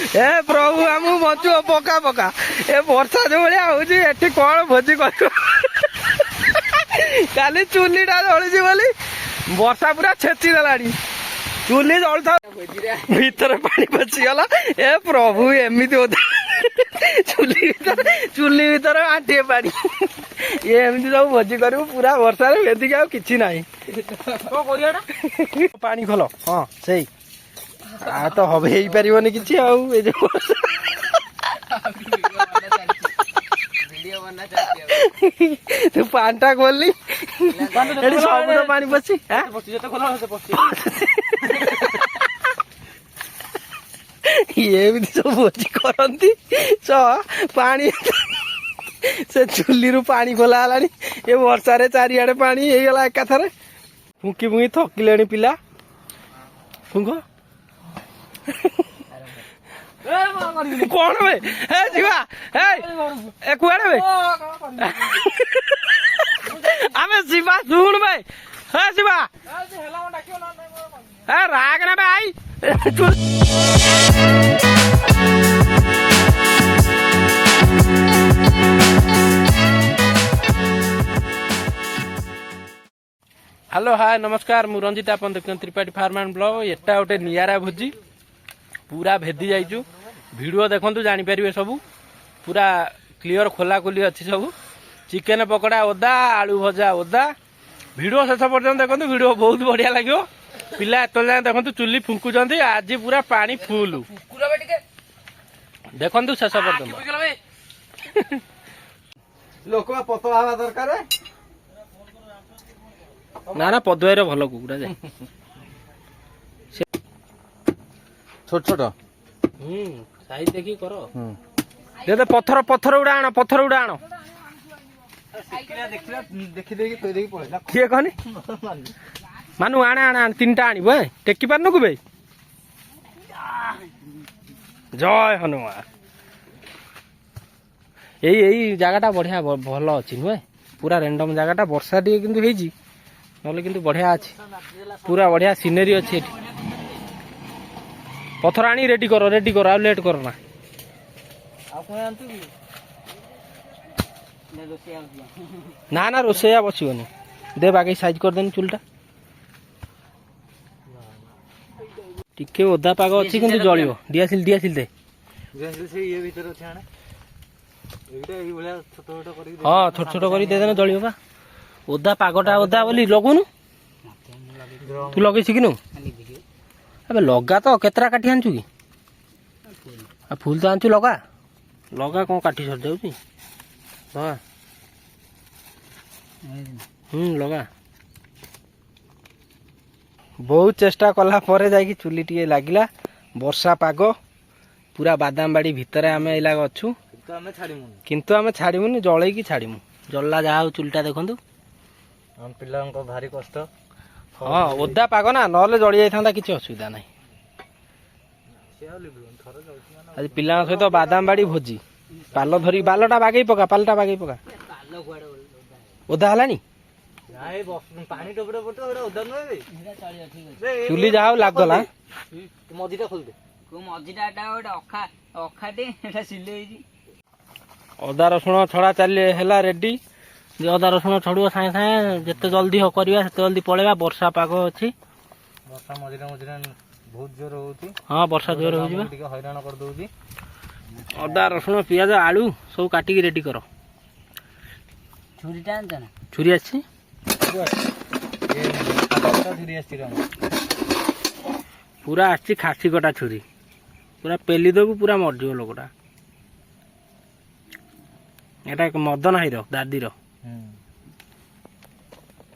ए प्रभु आमु बचु पका पका ए वर्षा जो भाया होची एठी कौन भोजी कर काली चुलीटा जलुची बोली वर्षा पूरा छेची देलानी चुली जलता भीतर पानी पशिगला ए प्रभु एमती ओदा चुली भीतर आंटे पानी ये एमती सब भोजी करू पूरा वर्षा वेदिक आ किछि नाही पानी खोल हाँ सही आ तो हम हो पारन कि तू पानटा खोलनी सब तो पानी पशी ये भी सब भोजी करती पानी से चुली रु पानी खोला हलानी ये वर्षा रे चारिआडे पानी होगला एकाथरे फुंकी फुंकी थकिले पिला फुंक कौन बे जीवा ए कुआड़े बे आमे शिवा सुन बे हे शिवा ए राग ना बे आई हेलो हाय नमस्कार मु रंजित आपन देखते त्रिपाठी फार्म एंड ब्लॉग एटा गोटे नियारा भोजी पूरा भेदी जाइचु वीडियो देखंतु जानि परिबे सब पूरा क्लियर खोला खोली अच्छी सब चिकेन पकोड़ा ओदा आलू भजा ओदा वीडियो शेष पर्यंत देखंतु वीडियो बहुत बढ़िया लगे पिला एत जाए देखंतु चुली फुंकुचंती आज पूरा पानी फुल देखंतु शेष पर्यंत लोक पतला हवा दरकार ना ना पदुआर भल कुकुड़ा जाए छोट छोट साइज देखी कर दे पत्थर पत्थर उड़ा आण पत्थर उड़ा आण किए कहनी मानु आणे आणे आण तीन टा आनी टेकी पार नु बे जय हनुमान यही जगह बढ़िया भल अच्छी नुहे पूरा रेंडम जगह वर्षा टे कि नले किंतु बढ़िया अच्छी पूरा बढ़िया सीनेरी अच्छी पत्थर आनी रेडी कर आ लेट कर ना ना ना रोसैया बसबनी दे बाकी साइज कर देनी चुलटा टिके ओदा पाग अच्छी किंतु जलियो दियासिल दे हाँ छोट छोट कर देदेना जलियो बा ओदा पागटा ओदा बोली लगुनु तू लगे शिखिनु अबे लगा तो केतरा काठी आनचु कि आ फूल तो आनचु लगा लगा कौन काठी सर जाउची लगा लगा बहुत चेष्टा कला परे जाई चुली टिए लागिला वर्षा पाग पूरा बादाम बाड़ी भितर आमे इला अछु किंतु आमे छाड़ीमुनी जळै की छाड़ीमु जल्ला जा चुलटा देखंतु हम पिला भारी कष्ट हाँ ओदा पाग ना नले जड़ी जाता किसी असुविधा ना आज पिला सहित बादाम बाड़ी भोजी पाल धरी बालटा बागई पका पालटा बागई पका ओदा हलानी चुली जाओ लागला अदा रसुण छड़ा चली है रेडी अदा रसुण छड़ो साए साए जिते जल्दी हो करवा से जल्दी पड़ेगा वर्षा पाग अच्छी वर्षा मझिरे मझिरे बहुत जोर होती हाँ वर्षा जोर हो हैरान कर दउची अदा रसुण पियाज आलू सब काटिकी रेडी कर छुरी आछि पूरा आछि खासी कटा छुरी पूरा पेली देबू पूरा मरजिव लोकटा एटा मदन हाईर दादीर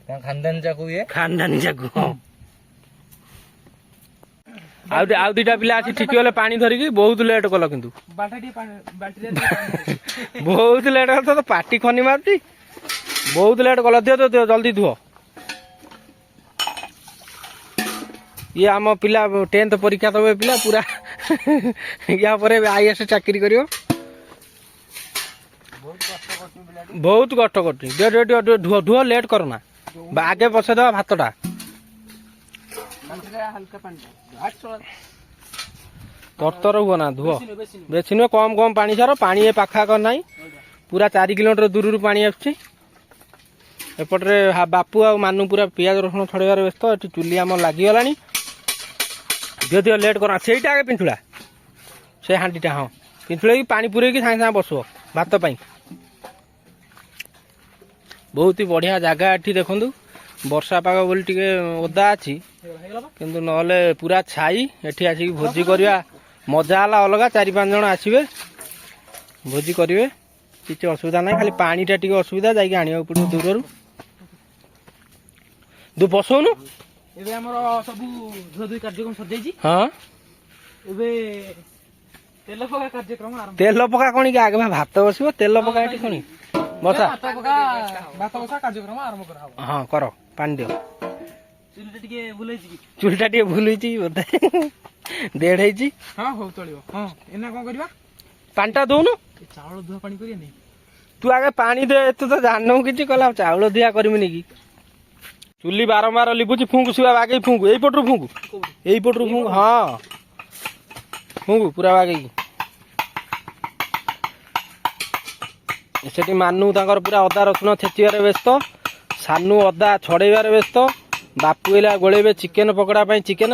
खानदानी चाकू ये खानदानी चाकू आउ दुटा पिला आसी ठीक गले पानी धरिकी बहुत लेट कल किंतु बहुत लेट कल तो पाटी खनी मारती बहुत लेट कल दियो जल्दी धुओ ये आम पिला 10th परीक्षा दबे पिला पूरा या परे आईएएस चाकरी करियो बहुत कष्ट कर धुओ लेट करना आगे बसे दवा भातटा ତରତର ହୁଅ ନା ଧୁଅ ବେଶୀ ନୁହେଁ କମ କମ ପାଣି ସାର ପାଣି ଏ ପାଖାକ ନାହିଁ ପୁରା 4 କିଲୋମିଟର ଦୂରରୁ ପାଣି ଆସୁଛି ଏପଟରେ ବାପୁ ଆଉ ମାନୁ ପୁରା ପିଆଜ ରସୁଣ ଛଡେଇବାରେ ବ୍ୟସ୍ତ ଏଠି ଚୁଲି ଆମର ଲାଗିଗଲାଣି ଦିଅ ଦିଅ ଲେଟ୍ କର ସେଇଟା ଆଗେ ପିନ୍ଥୁଳା ସେ ହାଣ୍ଡିଟା ହଁ ପିନ୍ଥୁଳେଇକି ପାଣି ପୁରେଇକି ସାଙ୍ଗେ ସାଙ୍ଗେ ବସିବ ଭାତ ପାଇଁ ବହୁତ ବଢିଆ ଜାଗା ଏଠି ଦେଖନ୍ତୁ ବର୍ଷା ପାଗ ବୋଲି ଟିକେ ଓଦା ଅଛି କିନ୍ତୁ ନହେଲେ ପୁରା ଛାଇ ଏଠି ଆସିକି ଭୋଜି କରିବା ମଜା ହେଲା ଅଲଗା 4-5 ଜଣ ଆସିବେ ଭୋଜି କରିବେ କିଛି ଅସୁବିଧା ନାହିଁ ଖାଲି ପାଣିଟା ଟିକେ ଅସୁବିଧା ଯାଇକି ଆଣିବାକୁ ପଡିବ ଦୂରରୁ ତୁ ବସଉନୁ ଏବେ ଆମର ସବୁ ଧୁଆଧୁଇ କାର୍ଯ୍ୟକ୍ରମ ସରିଯାଇଛି ହଁ ଏବେ ତେଲ ପକା କାର୍ଯ୍ୟକ୍ରମ ଆରମ୍ଭ ତେଲ ପକା କଣ କି ଆଗେ ଭାତ ବସିବ ତେଲ ପକା ଏଠି କଣ ବସା ଭାତ ବସା କାର୍ଯ୍ୟକ୍ରମ ଆରମ୍ଭ କରାହବ ହଁ କର ପାଣି ଦିଅ ଚୁଲିଟା ଟିକେ ଭୁଲେଇଛି କି ଚୁଲିଟା ଟିକେ ଭୁଲ ହେଇଛି ବୋଧେ ଦେଢ ହେଇଛି ହଁ ହଉ ଚଳିବ ହଁ ଏନା କଣ କରିବା ପାଣିଟା ଦଉନୁ ଚାଉଳ ଧୁଆ ପାଣି କରିବାନି ତୁ ଆଗେ ପାଣି ଦେ ତୁ ତ ଜାଣିନୁ କିଛି କହିଲା ଚାଉଳ ଦିଆ କରିମିନି କି ଚୁଲି ବାରମ୍ବାର ଲିଭୁଛି ଫୁଙ୍କୁ ଶିବା ବାଗେଇ ଫୁଙ୍କୁ ଏଇପଟରୁ ଫୁଙ୍କୁ ଏଇପଟରୁ ଫୁଙ୍କୁ ହଁ ଫୁଙ୍କୁ ପୁରା ବାଗେଇକି ସେଠି ମାନୁ ତାଙ୍କର ପୁରା ଅଦା ରସୁଣ ଛେଚିବାରେ ବ୍ୟସ୍ତ ସାନୁ ଅଦା ଛଡେଇବାରେ ବ୍ୟସ୍ତ ବାପୁ ଏଲା ଗୋଳେଇବେ ଚିକେନ ପକୋଡା ପାଇଁ ଚିକେନ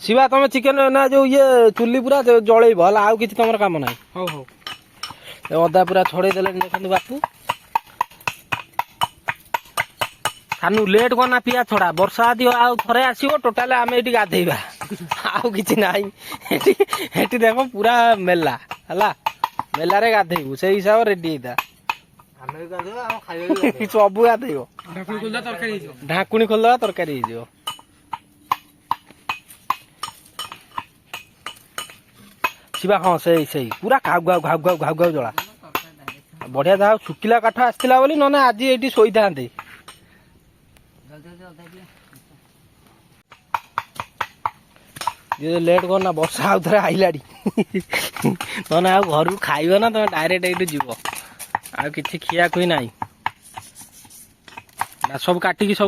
ଶିବା ତମେ ଚିକେନ ନା ଯୋଉ ଇଏ ଚୁଲି ପୁରା ଜଳେଇବ ହେଲା ଆଉ କିଛି ତମର କାମ ନାହିଁ ହଉ ହଉ ଅଦା ପୁରା ଛଡେଇ ଦେଲେଣି ଦେଖନ୍ତୁ ବାପୁ ସାନୁ ଲେଟ୍ କର ନା ପିଆ ଛଡା ବର୍ଷା ଦିଅ ଆଉ ଥରେ ଆସିବ ଟୋଟାଲ ଆମେ ଏଠି ଗାଧେଇବା ଆଉ କିଛି ନାହିଁ ଏଠି ଦେଖ ପୁରା ମେଲା ହେଲା ମେଲାରେ ଗାଧେଇବୁ ସେଇ ହିସାବ ରେଡି ହେଇଥା ସବୁ ଗାଧେଇବ ଢାଙ୍କୁଣି ଖୋଲିଦବା ତରକାରୀ ହେଇଯିବ ଶିବା ହଁ ସେଇ ପୁରା ଘାଉ ଘାଉ ଜଳା ବଢିଆ ଯାହା ଶୁଖିଲା କାଠ ଆସିଥିଲା ବୋଲି ନହେଲେ ଆଜି ଏଇଠି ଶୋଇଥାନ୍ତେ ଲେଟ୍ କରନା ବର୍ଷା ଆଉ ଥରେ ଆଇଲାଣି ନହେଲେ ଆଉ ଘରକୁ ଖାଇବ ନା ତମେ ଡାଇରେକ୍ଟ ଏଇଠୁ ଯିବ ଆଉ କିଛି ଖିଆଖୁଇ ନାହିଁ ସବୁ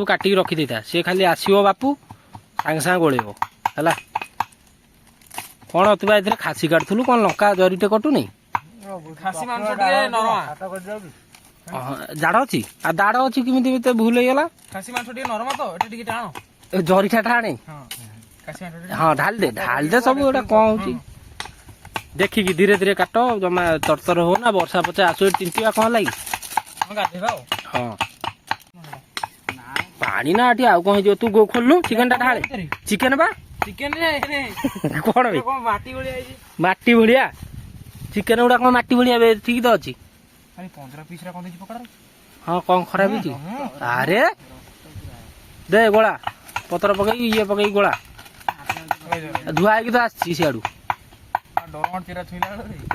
କାଟିକି ରଖିଦେଇଥା ସିଏ ଖାଲି ଆସିବ ବାପୁ ସାଙ୍ଗେ ସାଙ୍ଗେ ଗୋଳେଇବ ହେଲା କଣ ତୁ ବା ଏଥିରେ ଖାସି କାଟୁଥିଲୁ କଣ ଲଙ୍କା ଜରିଟେ କଟୁନି ଖାସି ମାଂସ ଟିକେ ନରମା ଜାଡ ଅଛି ଆଉ ଦାଡ ଅଛି କେମିତି ଭୁଲ ହେଇଗଲା ଖାସି ମାଂସ ଟିକେ ନରମା ତ ଏଟା ଟିକେ ଟାଣ ଜରିଟା ଟାଣେ ଖାସି ମାଂସ ହଁ ଢାଳି ଦେ ସବୁ ଏଟା କଣ ହଉଛି ଦେଖିକି ଧୀରେ ଧୀରେ କାଟ ଜମା ତରତର ହଉ ନା ବର୍ଷା ପଚା ଆସୁ ଚିନ୍ତିବା କଣ ଲାଗି ହଁ ପାଣି ନା ଏଠି ଆଉ କଣ ହେଇଯିବ ତୁ ଖୋଲୁ ଚିକେନ ଟା ଢାଳେ ଚିକେନ ବା ଚିକେନ କଣ ମାଟି ଭଳିଆ ହେଇଛି ମାଟି ଭଳିଆ ଚିକେନ ଗୁଡା କଣ ମାଟି ଭଳିଆ ଠିକ ତ ଅଛି 15 ପିସ୍ ରା କଣ ଦେଇଛି ପକଡା ହଁ କଣ ଖରାପ ହେଇଛି ଆରେ ଦେ ଗୋଳା ପତ୍ର ପକେଇକି ଇଏ ପକେଇକି ଗୋଳା ଧୁଆ ହେଇକି ତ ଆସିଛି ସିଆଡୁ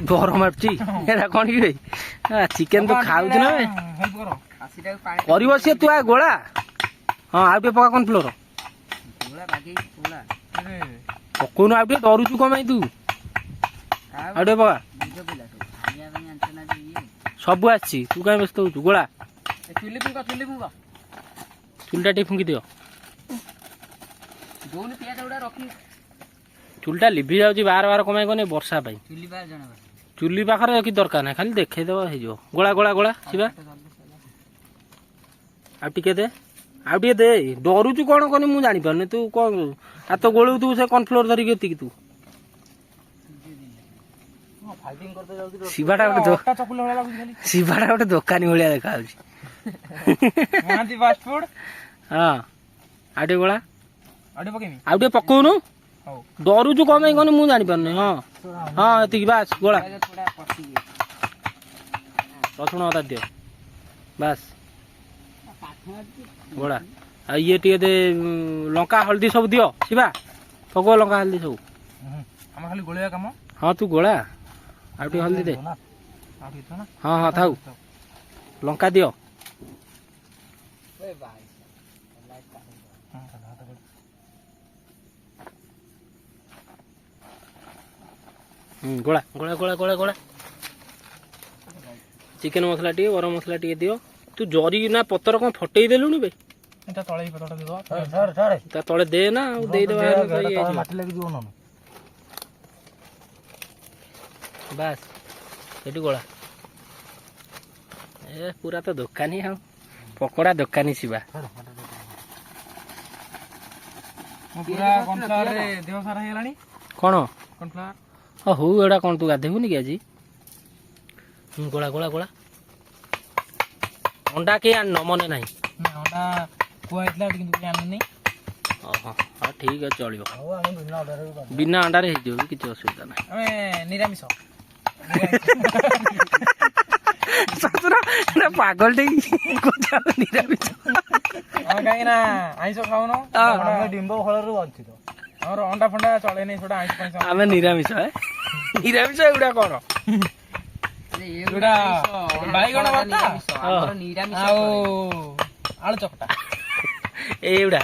ଡର ମାରୁଛି ଏଟା କଣ କି ଚିକେନ ତ ଖାଉଛୁ ନା କରିବ ସିଏ ତୁ ଆ ଗୋଳା ହଁ ଆଉ ଟିକେ ପକା କର୍ଣ୍ଣଫ୍ଲୋର ପକଉନୁ ଆଉ ଟିକେ ଡରୁଛୁ କଣ ପାଇଁ ତୁ ଆଉ ଟିକେ ପକା ସବୁ ଆସିଛି ତୁ କାଇଁ ବ୍ୟସ୍ତ ହଉଛୁ ଗୋଳା ଚୁଲିଟା ଟିକେ ଫୁଙ୍କି ଦିଅ ଚୁଲିଟା ଲିଭି ଯାଉଛି ବାର କମାଇ କନେ ବର୍ଷା ପାଇଁ ଚୁଲି ପାଖରେ କିଛି ଦରକାର ନାହିଁ ଖାଲି ଦେଖେଇଦବ ହେଇଯିବ ଗୋଳା ଶିବା ଆଉ ଟିକେ ଦେ ଡରୁଛୁ କଣ କନି ମୁଁ ଜାଣିପାରୁନି ତୁ କଣ ଆଉ ତ ଗୋଳଉ ତୁ ସେ କର୍ଣ୍ଣଫ୍ଲୋର ଧରିକି ଏତିକି ତୁ ଶିବାଟା ଗୋଟେ ଦୋକାନୀ ଭଳିଆ ଦେଖା ଯାଉଛି ହଁ ଆଉ ଟିକେ ଗୋଳା ଆଉ ଟିକେ ପକଉନୁ ଡରୁଛୁ କଣ ପାଇଁ କନି ମୁଁ ଜାଣିପାରୁନି ହଁ ଏତିକି ବାସ୍ ଗୋଳା ରସୁଣ ଅଦା ଦିଅ ବାସ୍ ଗୋଳା ଆଉ ଇଏ ଟିକେ ଦେ ଲଙ୍କା ହଳଦୀ ସବୁ ଦିଅ ଶିବା ପକଉ ଲଙ୍କା ହଳଦୀ ସବୁ ଖାଲି ଗୋଳିଆ କାମ ହଁ ତୁ ଗୋଳା ଆଉ ଟିକେ ହଳଦୀ ଦେ ହଁ ଥାଉ ଲଙ୍କା ଦିଅ ଗୋଳା ଚିକେନ ମସଲା ଟିକେ ଗରମ ମସଲା ଟିକେ ଦିଅ ତୁ ଜରି ନା ପତ୍ର କଣ ଫଟେଇ ଦେଲୁଣି ବେ ତା ତଳେ ଦେ ନା ଆଉ ଦେଇଦେବା ବାସ୍ ସେଠି ଗୋଳା। ଏ ପୁରା ତ ଦୋକାନୀ ଆଉ ପକୋଡ଼ା ଦୋକାନୀ ଶିବା। ପୁରା କର୍ଣ୍ଣଫ୍ଲାୱାରରେ ଦେହ ସାରା ହେଇଗଲାଣି। କ'ଣ କର୍ଣ୍ଣଫ୍ଲାୱାର ହଉ ଏଇଟା କ'ଣ ତୁ ଗାଧେଇବୁନି କି ଆଜି? ଗୋଳା ଗୋଳା ଗୋଳା। ଅଣ୍ଡା କେହି ଆଣିନ ମନେ ନାହିଁ? ନା ଅଣ୍ଡା କୁହା ହେଇଥିଲା କିନ୍ତୁ କେହି ଆଣିନି। ଓହୋ ହଁ ଠିକ୍ ଅଛି ଚଳିବ। ହଉ ଆମେ ବିନା ଅର୍ଡ଼ରରେ ବି କରିଦେବୁ। ବିନା ଅଣ୍ଡାରେ ହେଇଯିବ ବି କିଛି ଅସୁବିଧା ନାହିଁ। ଆମେ ନିରାମିଷ। ଶଶୁର ପାଗଳ ନିରାମିଷ। ଆମେ କାହିଁକି ନା ଆଇଁଷ ଖାଉନୁ। ଆମେ ଡିମ୍ବ ଫଳରୁ ବଞ୍ଚିତ। ଆମର ଅଣ୍ଡା ଫଣ୍ଡା ଚଳେନି ସେଟା ଆଇଁଷ ପାଇଁଷ। ଆମେ ନିରାମିଷ ନିରାମିଷ ଏଗୁଡ଼ା କ'ଣ? ଏଗୁଡ଼ା ବାଇଗଣ ଭର୍ତ୍ତା ଆଉ ଆଳୁ ଚକଟା ଏଇଗୁଡ଼ା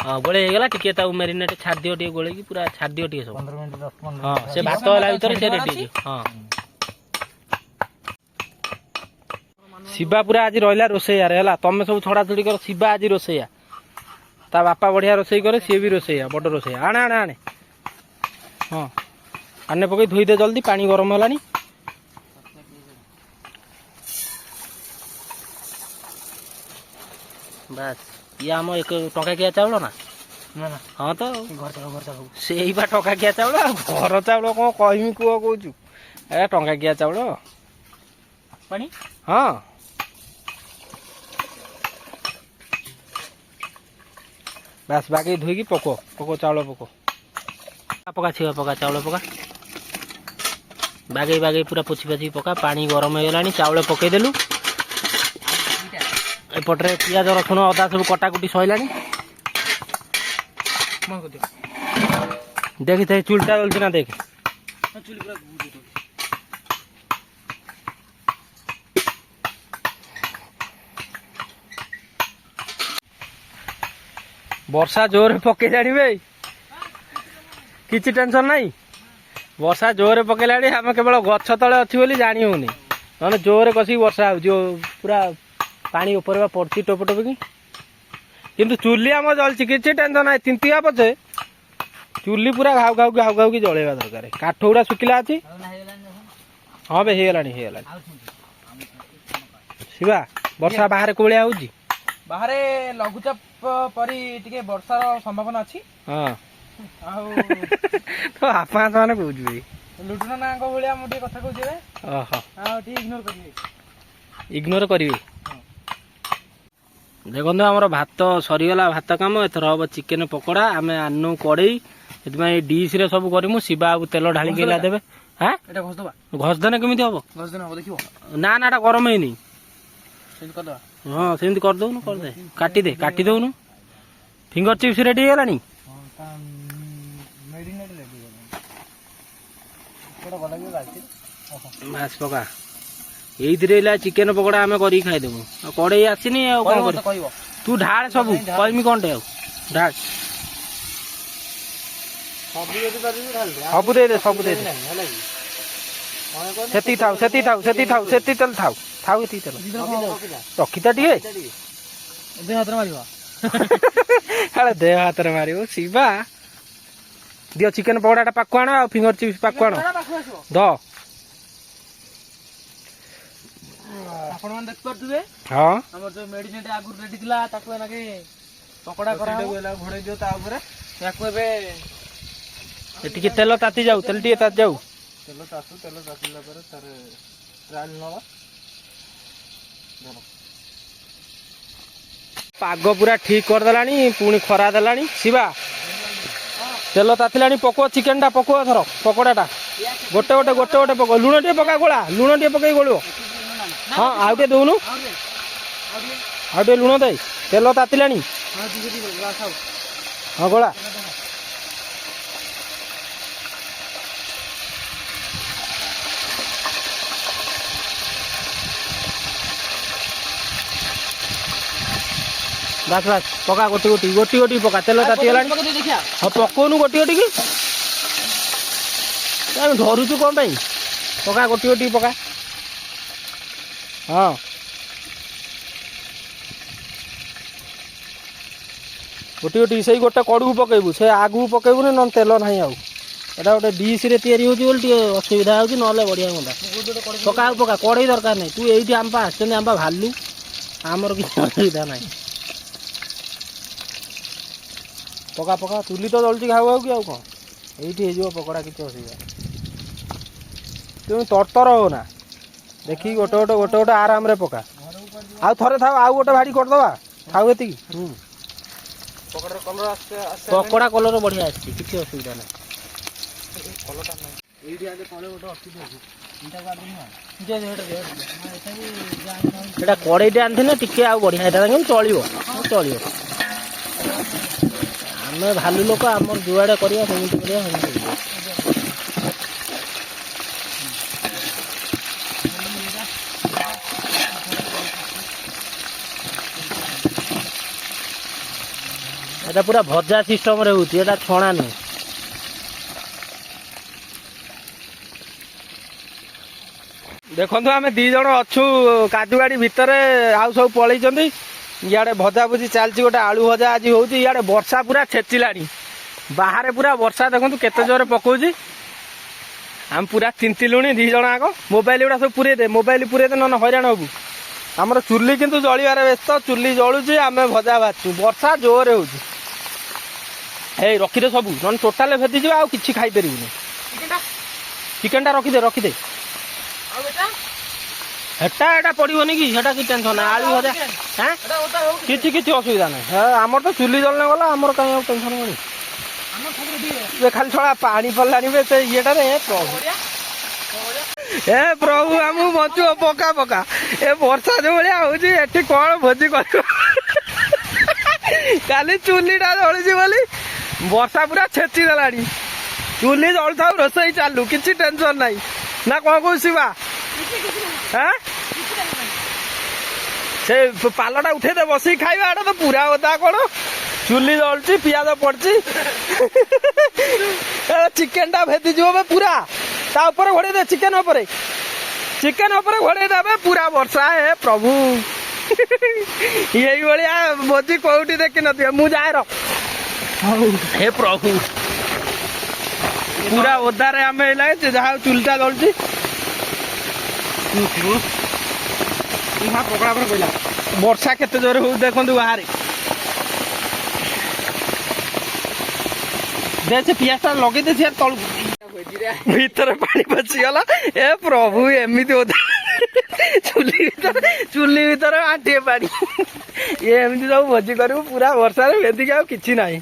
ହଁ ଗୋଳେଇ ହେଇଗଲା। ଟିକେ ତାକୁ ମ୍ୟାରିନେଟ୍ ଛାଡ଼ିଦିଅ ଟିକେ ଗୋଳେଇକି ପୁରା ଛାଡ଼ିଦିଅ ଟିକେ ସବୁ। 15 ମିନିଟ୍ 10-15 ହଁ ସେ ଭାତ ହେଲା ଭିତରେ ସେ ରେଡି ହେଇଯିବ। ହଁ ଶିବା ପୁରା ଆଜି ରହିଲା ରୋଷେଇଆରେ ହେଲା। ତମେ ସବୁ ଛଡ଼ାଛଡ଼ି କର। ଶିବା ଆଜି ରୋଷେଇଆ। ତା ବାପା ବଢ଼ିଆ ରୋଷେଇ କରେ, ସିଏ ବି ରୋଷେଇଆ, ବଡ଼ ରୋଷେଇଆ। ଆଣେ ଆଣେ ଆଣେ। ହଁ ଆନେ ପକେଇ ଧୋଇଦେ ଜଲ୍ଦି, ପାଣି ଗରମ ହେଲାଣି। ବାସ୍ ଇଏ ଆମ 1 ଟଙ୍କାକିଆ ଚାଉଳ ନା? ହଁ ତ ସେଇ ବା ଟଙ୍କାକିଆ ଚାଉଳ। ଆଉ ଘର ଚାଉଳ କ'ଣ କହିମି କୁହ କହୁଛୁ? ଏ ଟଙ୍କାକିଆ ଚାଉଳ। ପାଣି ହଁ ବାସ୍ ବାଗେଇ ଧୋଇକି ପକ ଚାଉଳ ପକା ଛିବା ପକା ଚାଉଳ ପକା। ବାଗେଇ ବାଗେଇ ପୁରା ପୋଛି ପାଛିକି ପକା। ପାଣି ଗରମ ହେଇଗଲାଣି, ଚାଉଳ ପକେଇଦେଲୁ। ଏପଟରେ ପିଆଜ ରସୁଣ ଅଦା ସବୁ କଟାକୁଟି ସଇଲାଣି। ଦେଖି ଚୁଲିଟା ଜଳୁଛି ନା ଦେଖ। ବର୍ଷା ଜୋରରେ ପକେଇଲାଣି ବେ, କିଛି ଟେନସନ ନାହିଁ। ବର୍ଷା ଜୋରରେ ପକେଇଲାଣି। ଆମେ କେବଳ ଗଛ ତଳେ ଅଛି ବୋଲି ଜାଣି ହଉନି, ନହେଲେ ଜୋରରେ କଷିକି ବର୍ଷା ହଉଛି। ପୁରା ପାଣି ଉପରେ ବା ପଡୁଛି ଟୋପ ଟୋପକି। କିନ୍ତୁ ଚୁଲି ଆମର ଜଳୁଛି, କିଛି ଟେନସନ ନାହିଁ। ତିନ୍ତିବା ପଛେ ଚୁଲି ପୁରା ଘାଉ ଘାଉ କି ଜଳେଇବା ଦରକାର। କାଠ ଗୁଡା ଶୁଖିଲା ଅଛି। ହଁ ବେ ହେଇଗଲାଣି। ଶିବା ବର୍ଷା ବାହାରେ କୋଳିଆ ହଉଛି। ବାହାରେ ଲଘୁଚାପ ପରି ଟିକେ ବର୍ଷାର ସମ୍ଭାବନା ଅଛି। ହଁ ଆଉ ତ ବାପା ମାନେ କହୁଛୁ ଲୁଟୁନା ନାଙ୍କ ଭଳିଆ ମୁଁ ଟିକେ କଥା କହୁଛି ଏବେ। ଓହୋ ଆଉ ଟିକେ ଇଗ୍ନୋର କରିବେ। ଦେଖନ୍ତୁ ଆମର ଭାତ ସରିଗଲା, ଭାତ କାମ। ଏଥର ହବ ଚିକେନ ପକୋଡା। ଆମେ ଆନୁ କଡେଇ, ସେଥିପାଇଁ ଡିସରେ ସବୁ କରିମୁ। ଶିବା ଆଉ ତେଲ ଢାଳିକି ଦେବେ। ହଁ ଏଟା ଘଷଦବା। ଘଷଦେନେ କେମିତି ହବ? ଘଷଦେନେ ହବ ଦେଖିବ। ନା ଏଟା ଗରମ ହେଇନି। ସେମିତି କରିଦବା। ହଁ ସେମିତି କରିଦଉନୁ, କରିଦେ। କାଟି ଦଉନୁ। ଫିଙ୍ଗର ଚିପ୍ସ ରେଡି ହେଇଗଲାଣି। ବାସ୍ ପକା। ଏଇଥିରେ ଚିକେନ ପକୋଡା ଆମେ କରିକି ଖାଇଦେବୁ। ଆଉ କଡେଇ ଆସିନି ଆଉ କଣ କରିବୁ? ତୁ ଢାଳ ସବୁ, କହିମି କଣଟେ ଆଉ ଢାଳ। ସବୁ ଦେଇଦେ। ସେତିକି ଥାଉ ଏତିକି ତେଲ ରଖିଥା ଟିକେ। ଦେହ ହାତରେ ମାରିବ। ଦେହ ହାତରେ ମାରିବ। ଶିବା ଦିଅ ଚିକେନ ପକୋଡାଟା ପାଖକୁ ଆଣ, ଆଉ ଫିଙ୍ଗର ଚିପ୍ସ ପାଖକୁ ଆଣ। ଆପଣ ମାନେ ଦେଖିପାରୁଥିବେ ହଁ ଆମର ଯୋଉ ମେଡିସିନ ଆଗରୁ ରେଡି ଥିଲା, ତାକୁ ଏନାକେ ପକୋଡା କରାହବ। ଘୋଡେଇ ଦିଅ ତା ଉପରେ। ତାକୁ ଏବେ ଟିକେ ତେଲ ତାତି ଯାଉ, ତେଲ ଟିକେ ତାତି ଯାଉ। ତେଲ ତାତିଲା ପରେ ତାର ଟ୍ରାଏଲ ନବା। ପାଗ ପୁରା ଠିକ କରିଦେଲାଣି, ପୁଣି ଖରା ଦେଲାଣି। ଶିବା ତେଲ ତାତିଲାଣି, ପକୁଅ ଚିକେନ ଟା ପକୁଅ। ଏଥର ପକୋଡାଟା ଗୋଟେ ପକୁଅ। ଲୁଣ ଟିକେ ପକା, ଗୋଳା ଲୁଣ ଟିକେ ପକେଇ ଗୋଳିବ। ହଁ ଆଉ ଟିକେ ଦଉନୁ, ଆଉ ଟିକେ ଲୁଣ ଦେ। ତେଲ ତାତିଲାଣି। ହଁ ଗୋଳା। ବାସ୍ ପକା, ଗୋଟି ପକା। ତେଲ ତାତିଗଲାଣି। ହଁ ପକଉନୁ ଗୋଟି କି। ଆମେ ଧରୁଛୁ କଣ ପାଇଁ? ପକା ଗୋଟି ପକା। ହଁ ଗୋଟି ସେଇ ଗୋଟେ କଡ଼କୁ ପକେଇବୁ, ସେ ଆଗକୁ ପକେଇବୁନି, ନହେଲେ ତେଲ ନାହିଁ ଆଉ। এটা ଗୋଟେ ଡିସ୍ରେ ତିଆରି ହେଉଛି ବୋଲି ଟିକେ ଅସୁବିଧା ହେଉଛି, ନହେଲେ ବଢ଼ିଆ ହୁଅନ୍ତା। ପକା ଆଉ ପକା, କଡ଼େଇ ଦରକାର ନାହିଁ। ତୁ ଏଇଠି ଆମ ପା ଆସିଛନ୍ତି, ଆମ ପା ଭାଲୁ, ଆମର କିଛି ଅସୁବିଧା ନାହିଁ। ପକା ପକା, ଚୁଲି ତ ଜଳୁଛି ଘାଉ ଘାଉ କି ଆଉ କ'ଣ, ଏଇଠି ହେଇଯିବ ପକୋଡ଼ା, କିଛି ଅସୁବିଧା ନାହିଁ। ତୁମେ ତରତର ହଉ ନା, ଦେଖିକି ଗୋଟେ ଗୋଟେ ଆରାମରେ ପକା। ଆଉ ଥରେ ଥାଉ, ଆଉ ଗୋଟେ ଭାଡ଼ି କରିଦେବା, ଥାଉ ଏତିକି। ପକୋଡ଼ା କଲର ବଢ଼ିଆ ଆସିଛି, କିଛି ଅସୁବିଧା ନାହିଁ। ଏଇଟା କଡ଼େଇଟେ ଆଣିଥିଲେ ଟିକେ ଆଉ ବଢ଼ିଆ ହେଇଥାନ୍ତା, କିନ୍ତୁ ଚଳିବ ଚଳିବ। ଆମେ ଭାଲୁ ଲୋକ, ଆମର ଯୁଆଡ଼େ କରିବା ସେମିତି କରିବା, ସେମିତି ହେଇଯିବ। এটা পুরা ভজা সিস্টমରେ ହେଉଛି, এটা ଛଣା ନୁହେଁ। ଦେଖନ୍ତୁ ଆମେ 2 ଜଣ ଅଛୁ କାଜୁ ଗାଡ଼ି ଭିତରେ, ଆଉ ସବୁ ପଳେଇଛନ୍ତି। ଇଆଡ଼େ ଭଜାଭୁଜି ଚାଲିଛି, ଗୋଟେ ଆଳୁ ଭଜା ଆଜି ହେଉଛି। ଇଆଡ଼େ ବର୍ଷା ପୁରା ଛେଚିଲାଣି, ବାହାରେ ପୁରା ବର୍ଷା ଦେଖନ୍ତୁ କେତେ ଜୋରରେ ପକଉଛି। ଆମେ ପୁରା ତିନ୍ତିଲୁଣି 2 ଜଣ ଆଗ। ମୋବାଇଲ ଗୁଡ଼ା ସବୁ ପୁରେଇ ଦେ, ମୋବାଇଲ ପୁରେଇ ଦେ, ନହେଲେ ହଇରାଣ ହବୁ। ଆମର ଚୁଲି କିନ୍ତୁ ଜଳିବାରେ ବ୍ୟସ୍ତ, ଚୁଲି ଜଳୁଛି, ଆମେ ଭଜା ଭାଜୁଛୁ। ବର୍ଷା ଜୋରରେ ହେଉଛି। ହେଇ ରଖିଦେ ସବୁ, ନହେଲେ ଟୋଟାଲ ଭେଦିଯିବ, ଆଉ କିଛି ଖାଇପାରିବୁନି। ଚିକେନଟା ରଖିଦେ ରଖିଦେ। ହେଟା ଏଟା ପଡ଼ିବନି କି, ସେଟା କିଛି ଟେନସନ୍ ନାହିଁ। ଆଳୁ ଭଜା ହଁ କିଛି କିଛି ଅସୁବିଧା ନାହିଁ। ଆମର ତ ଚୁଲି ଜଳିଲେ ଗଲା, ଆମର କାହିଁ ଆଉ ଟେନସନ୍ କଣ। ଖାଲି ଛଡ଼ା ପାଣି ପଡ଼ିଲାଣି ବେ ସେ ଇଏଟାରେ। ଏ ପ୍ରଭୁ ଆମକୁ ବଞ୍ଚୁଅ, ପକା ପକା। ଏ ବର୍ଷା ଯୋଉ ଭଳିଆ ହଉଛି, ଏଠି କଣ ଭୋଜି କରିବ। କାଲି ଚୁଲିଟା ଜଳିଛି ବୋଲି ବର୍ଷା ପୁରା ଛେଚି ଦେଲାଣି। ଚୁଲି ଜଳୁଥାଉ, ରୋଷେଇ ଚାଲୁ, କିଛି ଟେନସନ୍ ନାହିଁ। ନା କଣ କହୁଛୁ ଶିବା? ସେ ପାଲଟା ଉଠେଇ ଦେ, ବସିକି ଖାଇବା। ଏଟା ତ ପୁରା ଓଦା, କଣ ଚୁଲି ଜଳୁଛି, ପିଆଜ ପଡିଛି। ଚିକେନଟା ଭେଦିଯିବ ବେ ପୁରା। ତା ଉପରେ ଘୋଡେଇ ଦେ, ଚିକେନ ଉପରେ ଘୋଡେଇ ଦେବେ ପୁରା। ବର୍ଷା, ହେ ପ୍ରଭୁ, ଏଇଭଳିଆ ଭୋଜି କୋଉଠି ଦେଖିନଥିବ। ମୁଁ ଯାଏ ର, ହେ ପ୍ରଭୁ, ପୁରା ଓଦାରେ ଆମେ ଏଇଲା, ଯାହା ଚୁଲିଟା ଜଳୁଛି। ପକଡ଼ା ପରେ କହିଲା ବର୍ଷା କେତେ ଜୋରେ ହଉଛି ଦେଖନ୍ତୁ ବାହାରେ। ଦେ ସେ ପିଆଜଟା ଲଗେଇ ଦେ, ସେ ତଳକୁ ଭିତରେ ପାଣି ପଶିଗଲା। ଏ ପ୍ରଭୁ, ଏମିତି ଓଦା ଚୁଲି ଭିତରେ ଆଣ୍ଠିଏ ପାଣି। ଏମିତି ସବୁ ଭୋଜି କରିବୁ ପୁରା ବର୍ଷାରେ ଭେଦିକି, ଆଉ କିଛି ନାହିଁ।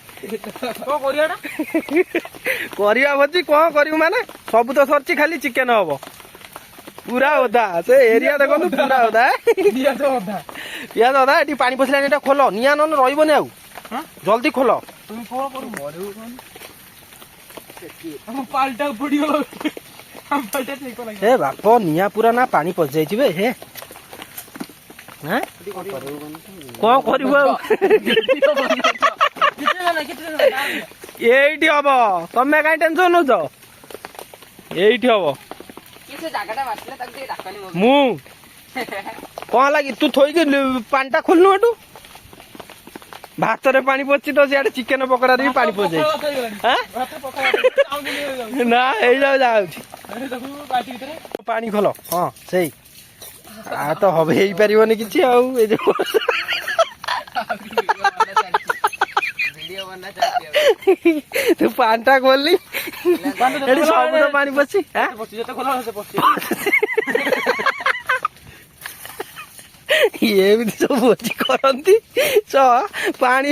କରିବା ଭୋଜି କଣ କରିବୁ ମାନେ, ସବୁ ତ ସରିଛି, ଖାଲି ଚିକେନ ହବ। ପୁରା ଓଦା ସେ ଏରିଆ ଦେଖନ୍ତୁ, ପୁରା ଓଦା। ପିଆଜ ଅଦା, ଏଠି ପାଣି ପଶିଲାଣି। ଏଟା ଖୋଲ, ନିଆଁ ନହେଲେ ରହିବନି। ଆଉ ଜଲ୍ଦି ଖୋଲ। ହେ ବାପ, ନିଆଁ ପୁରା ନା ପାଣି ପଶିଯାଇଛି ବେ। ହେ କଣ କରିବୁ ଆଉ? ଏଇଠି ହବ, ତମେ କାହିଁ ଟେନସନ ନଉଛ? ଏଇଠି ହବ। ମୁଁ କଣ ଲାଗି, ତୁ ଥୋଇକି ପାଣିଟା ଖୋଲନୁ। ଏଠୁ ଭାତରେ ପାଣି ପଶିଛି ତ, ସିଆଡେ ଚିକେନ ପକୋଡାରେ ବି ପାଣି ପଶିଯାଇଛି। ନା ହେଇଯାଉ, ଯାଉଛି ପାଣି ଖୋଲ। ହଁ ସେଇ ତ ହବ, ହେଇପାରିବନି କିଛି ଆଉ। ଏଇ ଯୋଉ ତୁ ପାଣିଟା ଖୋଲିଲି, ଏଠି ସବୁ ତ ପାଣି ପଶି। ଏମିତି ସବୁ ଭୋଜି କରନ୍ତି। ପାଣି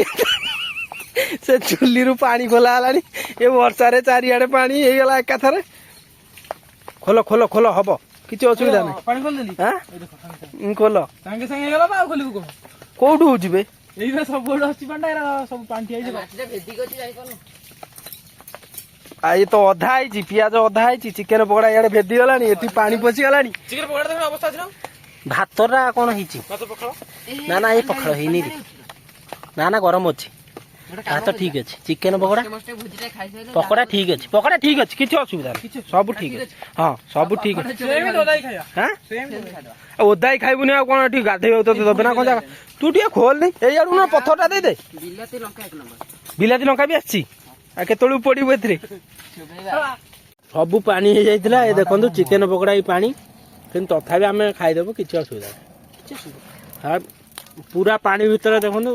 ସେ ଚୁଲିରୁ ପାଣି ଖୋଲା ହେଲାଣି, ଏ ବର୍ଷାରେ ଚାରିଆଡେ ପାଣି ହେଇଗଲା ଏକାଥରେ। ଖୋଲ ଖୋଲ ଖୋଲ, ହବ, କିଛି ଅସୁବିଧା ନାହିଁ। ଖୋଲ ସାଙ୍ଗେ ସାଙ୍ଗେ ହେଇଗଲା। ଆଉ ଖୋଲିବୁ କଣ? କୋଉଠୁ ହଉଛି ବେ? ଏଇଟା ସବୁଆଡେ ଆସୁଛି ପାଣିଟା, ସବୁ ପାଣି ଠିଆ ହେଇଯିବ। ଏଇ ତ ଅଧା ହେଇଛି, ପିଆଜ ଅଧା ହେଇଛି, ଚିକେନ ପକୋଡା ଇଆଡେ ଭେଦି ଗଲାଣି, ଏଠି ପାଣି ପଶିଗଲାଣି। ଚିକେନ ପକୋଡା ଦେଖୁନ ଅବସ୍ଥା ଅଛି ନା? ଭାତଟା କଣ ହେଇଛି? ନା ନା, ଏଇ ପଖାଳ ହେଇନି ରେ। ନା ନା, ଗରମ ଅଛି। ଭାତ ଠିକ ଅଛି, ଚିକେନ ପକୋଡା ଠିକ ଅଛି, ପକୋଡା ଠିକ ଅଛି, କିଛି ଅସୁବିଧା ନାହିଁ, ସବୁ ଠିକ ଅଛି। ହଁ ସବୁ ଠିକ ଅଛି। ଓଦାଇ ଖାଇବୁନି ଆଉ କଣ? ଏଠି ଗାଧେଇ ତତେ ଦେବେ ନା କଣ? ଜାଗା ତୁ ଟିକେ ଖୋଲନି, ଏଇ ଆଡକୁ ନା ପଥରଟା ଦେଇଦେ। ବିଲାତି ଲଙ୍କା ବି ଆସିଛି। ଆଉ କେତେବେଳକୁ ପଡିବୁ ଏଥିରେ ସବୁ ପାଣି ହେଇଯାଇଥିଲା। ଏ ଦେଖନ୍ତୁ ଚିକେନ ପକୋଡା ଏଇ ପାଣି, କିନ୍ତୁ ତଥାପି ଆମେ ଖାଇଦେବୁ କିଛି ଅସୁବିଧା ନାହିଁ। ପୁରା ପାଣି ଭିତରେ ଦେଖନ୍ତୁ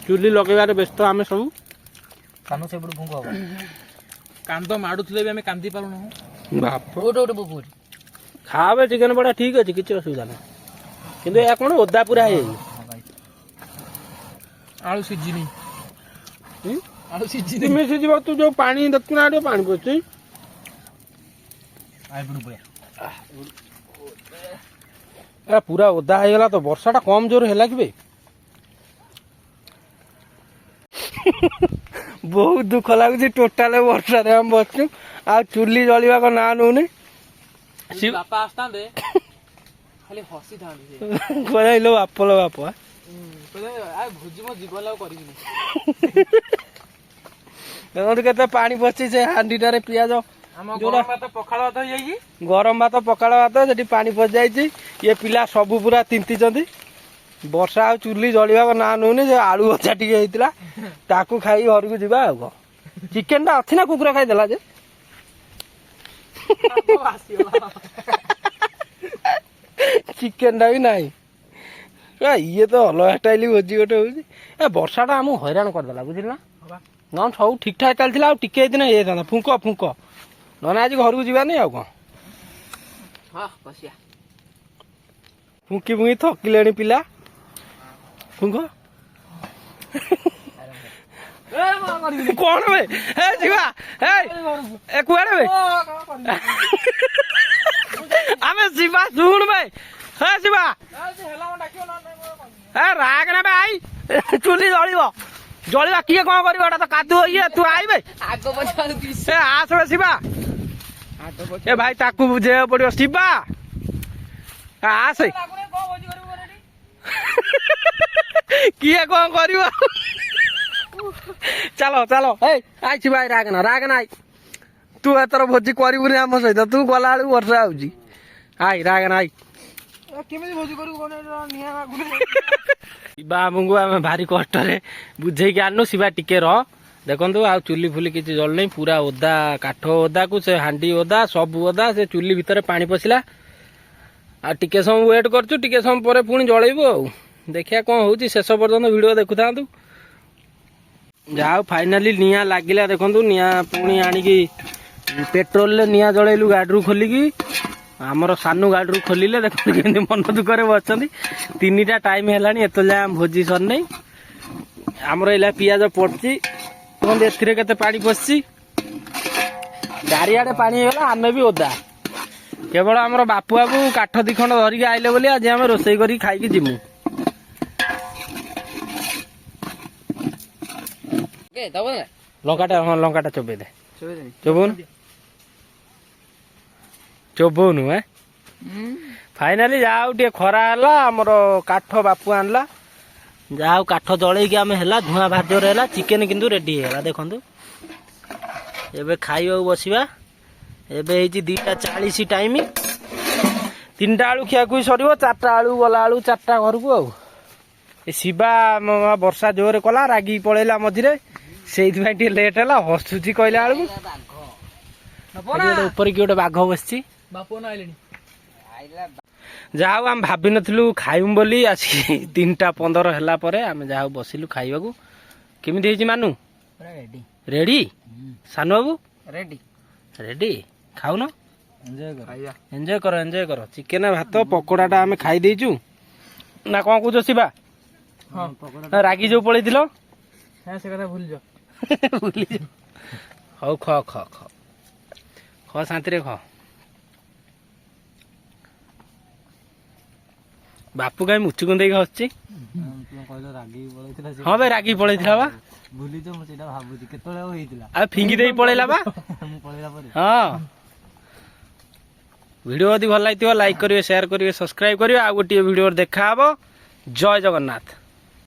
ଚୁଲି ଲଗେଇବାରେ ବ୍ୟସ୍ତ ଆମେ ସବୁ। କାନୁ ସେପଟୁ ଭୁଙ୍ଗ ହବ। କାନ୍ଦ ମାଡୁଥିଲେ ବି ଆମେ କାନ୍ଦି ପାରୁନୁ। ବାପ ଗୋଟେ ଗୋଟେ ପକଉଚି। ଖାବେ ଚିକେନ ପକୋଡା ଠିକ ଅଛି, କିଛି ଅସୁବିଧା ନାହିଁ, କିନ୍ତୁ ଏହା କଣ ଓଦା ପୁରା ହେଇଯାଇଛି। ଆଳୁ ସିଝିନି। ଆଳୁ ସିଝିନି। ତୁମେ ସିଝିବ, ତୁ ଯୋଉ ପାଣି ଦେଖୁଛୁ ନା ଟିକେ ପାଣି ପଡୁଛି। ପୁରା ଓଦା ହେଇଗଲା ତ, ବର୍ଷା ଟା କମ ଜୋର ହେଲା କି ବେ? ବହୁତ ଦୁଃଖ ଲାଗୁଛି, ଟୋଟାଲ ବର୍ଷାରେ ଆମେ ବସଛୁ, ଆଉ ଚୁଲି ଜଳିବା ନା ନଉନି। ବାପା ଆସିଥାନ୍ତେ ଖାଲି ହସିଥାନ୍ତି। କହିଲ ବାପ ଲୋ ବାପ, ଭୋଜି ମୋ ଜୀବନ ଆଉ କରିବିନି। ଦେଖନ୍ତୁ କେତେ ପାଣି ପଶିଛି ସେ ହାଣ୍ଡିଟାରେ। ପିଆଜ ଆମ ଗରମ ଭାତ ପଖାଳ ଭାତ ହେଇଯାଇଛି। ଗରମ ଭାତ ପଖାଳ ଭାତ ସେଠି ପାଣି ପଶି ଯାଇଛି। ଇଏ ପିଲା ସବୁ ପୁରା ତିନ୍ତିଛନ୍ତି। ବର୍ଷା ଆଉ ଚୁଲି ଜଳିବାକୁ ନା ନଉନି। ସେ ଆଳୁ ଭଜା ଟିକେ ହେଇଥିଲା, ତାକୁ ଖାଇ ଘରକୁ ଯିବା ଆଉ କଣ। ଚିକେନ ଟା ଅଛି ନା କୁକୁର ଖାଇଦେଲା ଯେ? ଚିକେନ ଟା ବି ନାହିଁ। ଇଏ ତ ଅଲଗା ଷ୍ଟାଇଲ ଭୋଜି ଗୋଟେ ହଉଛି। ଏ ବର୍ଷା ଟା ଆମକୁ ହଇରାଣ କରିଦେଲା, ବୁଝିଲ ନା? ନହେଲେ ସବୁ ଠିକ ଠାକ ଚାଲିଥିଲା, ଆଉ ଟିକେ ହେଇଥିଲେ ହେଇଯାଇଥାନ୍ତା। ଫୁଙ୍କ ଫୁଙ୍କ, ନହେଲେ ଆଜି ଘରକୁ ଯିବାନି ଆଉ କଣ। ଫୁଙ୍କି ଫୁଙ୍କି ଥକିଲେଣି ପିଲା। ଫୁଙ୍କ କଣ ବେ? ଯିବା ଏ କୁଆଡେ ବେ? ଆମେ ଯିବା, ଶୁଣ ବେ, ଯିବା। ରାଗ ନା ବେ, ଆଇ ଚୁଲି ଜଳିବ। ଜଳିବା କିଏ କଣ କରିବ? ଏଟା ତ କାଦୁଅ ଇଏ। ତୁ ଆଇବେ ଆସ ଶିବା। ଏ ଭାଇ ତାକୁ ବୁଝେଇବାକୁ ପଡିବ। ଶିବା ଆସେ। କିଏ କଣ କରିବ? ଚାଲ ଚାଲ। ଆଇଛି ଭାଇ, ରାଗ ନା। ତୁ ଏଥର ଭୋଜି କରିବୁନି ଆମ ସହିତ। ତୁ ଗଲା ବେଳକୁ ବର୍ଷା ହଉଛି। ଆଇ ରାଗ ନା। କେମିତି ଭୋଜି କରିବୁ? ଶିବା ଆମକୁ ଆମେ ଭାରି କଷ୍ଟରେ ବୁଝେଇକି ଆଣିନୁ। ଶିବା ଟିକେ ରହ। ଦେଖନ୍ତୁ ଆଉ ଚୁଲି ଫୁଲି କିଛି ଜଳୁନି, ପୁରା ଓଦା, କାଠ ଓଦାକୁ ସେ ହାଣ୍ଡି ଓଦା, ସବୁ ଓଦା। ସେ ଚୁଲି ଭିତରେ ପାଣି ପଶିଲା। ଆଉ ଟିକେ ସମୟ ୱେଟ୍ କରୁଛୁ, ଟିକେ ସମୟ ପରେ ପୁଣି ଜଳେଇବୁ ଆଉ। ଦେଖିବା କଣ ହଉଛି, ଶେଷ ପର୍ଯ୍ୟନ୍ତ ଭିଡିଓ ଦେଖୁଥାନ୍ତୁ। ଯାହା ହଉ ଫାଇନାଲି ନିଆଁ ଲାଗିଲା। ଦେଖନ୍ତୁ ନିଆଁ ପୁଣି ଆଣିକି ପେଟ୍ରୋଲରେ ନିଆଁ ଜଳେଇଲୁ ଗାଡିରୁ ଖୋଲିକି। ଆମର ସାନୁ ଗାଡିରୁ ଖୋଲିଲେ। ଦେଖନ୍ତୁ କେମିତି ମନ ଦୁଃଖରେ ବସିଛନ୍ତି। 3ଟା ଟାଇମ ହେଲାଣି, ଏତେ ଯାଏଁ ଭୋଜି ସରିନାହିଁ। ଆମର ଏଇଲା ପିଆଜ ପଡିଛି, ଦେଖନ୍ତୁ ଏଥିରେ କେତେ ପାଣି ପଶିଛି। ଚାରିଆଡେ ପାଣି ହେଇଗଲା, ଆମେ ବି ଓଦା। କେବଳ ଆମର ବାପୁଆକୁ କାଠ 2 ଖଣ୍ଡ ଧରିକି ଆଇଲେ ବୋଲି ଆଜି ଆମେ ରୋଷେଇ କରିକି ଖାଇକି ଯିମୁ। ଲଙ୍କାଟା, ହଁ ଲଙ୍କାଟା ଚୋବେଇ ଦେ। ଚୋବଉନୁ। ଫାଇନାଲି ଯାହା ହଉ ଟିକେ ଖରା ହେଲା, ଆମର କାଠ ବାପୁ ଆଣିଲା। ଯାହା ହଉ କାଠ ଜଳେଇକି ଆମେ ହେଲା, ଧୂଆଁ ଭାରି ଜୋରେ ହେଲା। ଚିକେନ କିନ୍ତୁ ରେଡି ହେଇଗଲା। ଦେଖନ୍ତୁ ଏବେ ଖାଇବାକୁ ବସିବା। ଏବେ ହେଇଛି 2:40 ଟାଇମ। 3ଟା ବେଳୁ ଖିଆଖୁଇ ସରିବ, 4ଟା ବେଳୁ ଗଲା ବେଳୁ 4ଟା ଘରକୁ ଆଉ। ଏ ଶିବା ବର୍ଷା ଜୋରେ କଲା, ରାଗିକି ପଳେଇଲା ମଝିରେ, ସେଇଥିପାଇଁ ଟିକେ ଲେଟ୍ ହେଲା। ହସୁଛି କହିଲା ବେଳକୁ। ଉପରେ କି ଗୋଟେ ବାଘ ବସିଛି। ଯାହା ହଉ ଆମେ ଭାବିନଥିଲୁ ଖାଇବୁ ବୋଲି, ଆସିକି 3:15 ହେଲା ପରେ ଆମେ ଯାହା ହଉ ବସିଲୁ ଖାଇବାକୁ। କେମିତି ହେଇଛି ମାନୁ? ରେଡି? ସାନୁ ବାବୁ ରେଡି? ଖାଉନ? ଏଞ୍ଜୟ କର। ଚିକେନ ଭାତ ପକୋଡାଟା ଆମେ ଖାଇ ଦେଇଛୁ ନା, କଣ କହୁଛ ଶିବା? ରାଗି ଯୋଉ ପଳେଇଥିଲ ସେ କଥା ଭୁଲିଯ। ହଉ ଖ ଶାନ୍ତିରେ ଖ। ବାପୁ କାହିଁ ମୁଚୁ କୁଣ୍ଡେଇକି ହସୁଛି? ହଁ ଭାଇ ରାଗିକି ପଳେଇଥିଲା ବା। ଭୁଲିଛ, ମୁଁ ସେଇଟା ଭାବୁଛି କେତେବେଳେ ଆଉ ହେଇଥିଲା। ଆଉ ଫିଙ୍ଗି ଦେଇ ପଳେଇଲା ବା। ମୁଁ ପଳେଇଲା ପରେ। ହଁ। ଭିଡିଓ ଯଦି ଭଲ ଲାଗିଥିବ ଲାଇକ୍ କରିବେ, ସେୟାର କରିବେ, ସବସ୍କ୍ରାଇବ କରିବେ। ଆଉ ଗୋଟିଏ ଭିଡିଓ ଦେଖାହବ। ଜୟ ଜଗନ୍ନାଥ।